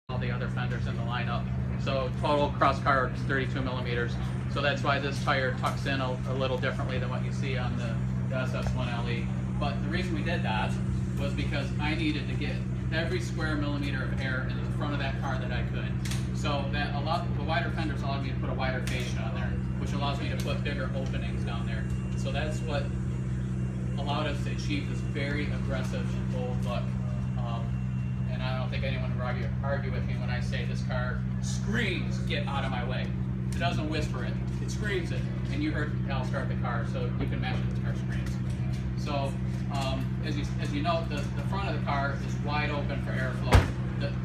All the other fenders in the lineup. So total cross car is 32 millimeters. So that's why this tire tucks in a little differently than what you see on the SS1LE. But the reason we did that was because I needed to get every square millimeter of air in the front of that car that I could. So that the wider fenders allowed me to put a wider fascia on there, which allows me to put bigger openings down there. So that's what allowed us to achieve this very aggressive, bold look. And I don't think anyone would argue with me when I say this car screams, "Get out of my way." It doesn't whisper it, it screams it. And you heard Al start the car, so you can imagine this car screams. So as you note, the front of the car is wide open for airflow.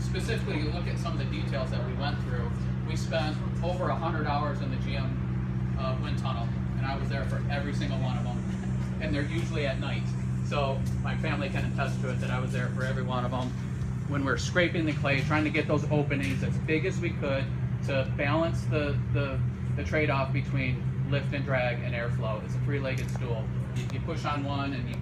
Specifically, you look at some of the details that we went through. We spent over 100 hours in the GM wind tunnel, and I was there for every single one of them. And they're usually at night. So my family can attest to it that I was there for every one of them. When we're scraping the clay, trying to get those openings as big as we could to balance the trade-off between lift and drag and airflow. It's a three-legged stool. You push on one and you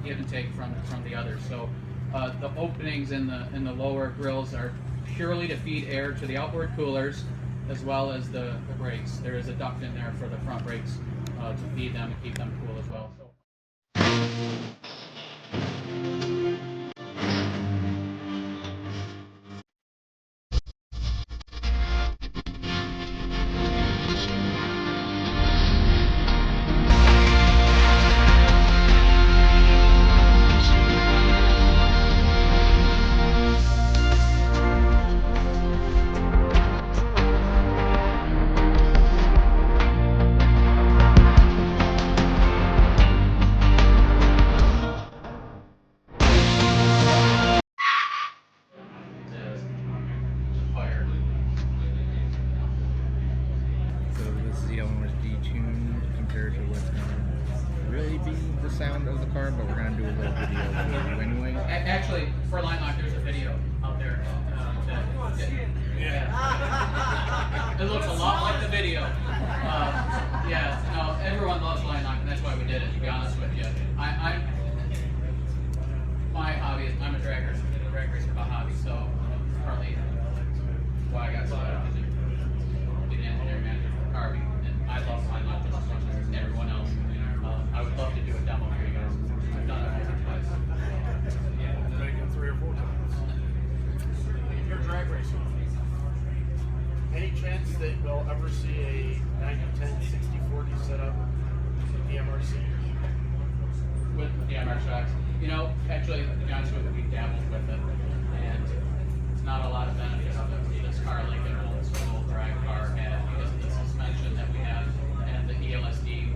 give and take from the other. So the openings in the lower grills are purely to feed air to the outboard coolers as well as the brakes. There is a duct in there for the front brakes to feed them and keep them cool as well. Sound of the car, but we're going to do a little video review anyway. Actually, for Line Lock, there's a video out there. It looks a lot like the video. Yeah, no, everyone loves Line Lock, and that's why we did it, to be honest with you. My hobby is, I'm a drag racer by hobby, so partly why I got started to be the engineering manager for the car, and I love Line Lock just as much as everyone else. I would love to do a demo for you guys. I've done it once or twice. Maybe 3 or 4 times. You're a drag racer. Any chance that we'll ever see a 90-10, 60-40 setup with the MRC? With the MR shocks? You know, actually, to be honest with you, we dabbled with it, and it's not a lot of benefit of it. This car, like an old school drag car, had because of the suspension that we have and the ELSD.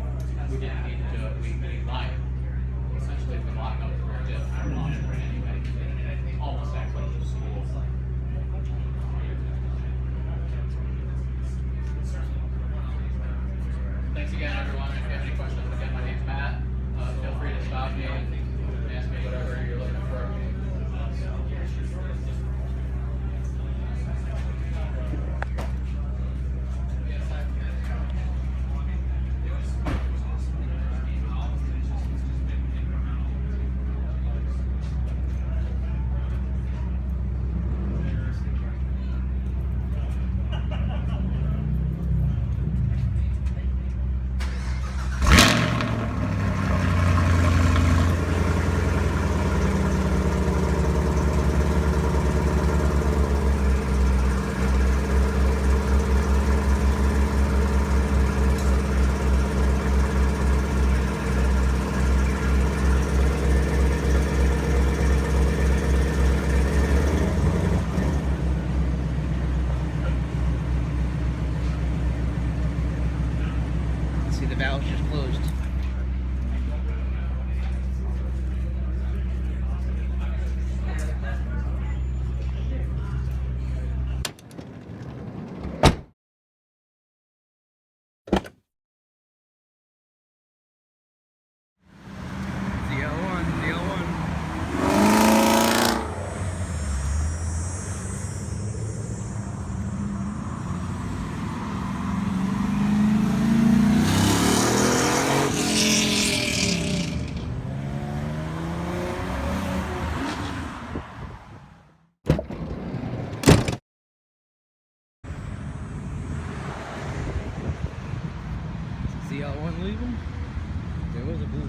We didn't need to do it. We line it. Essentially, we lock up the rear diff and launch it anyway. Almost acts like a school. Thanks again, everyone. If you have any questions, again, my name's Matt. Feel free to stop me and ask me whatever you're looking for.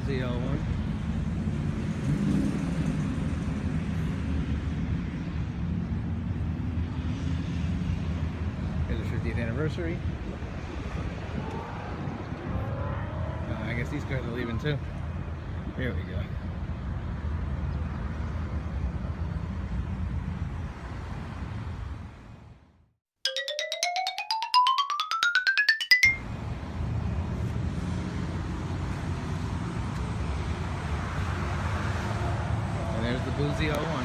ZL1. Here's the 50th anniversary. I guess these guys are leaving too. Here we go. And there's the blue ZL1.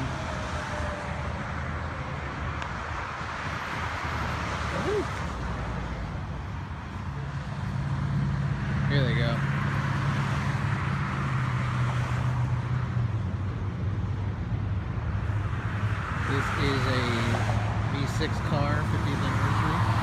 Woohoo! Here they go. This is a V6 car, 50th anniversary.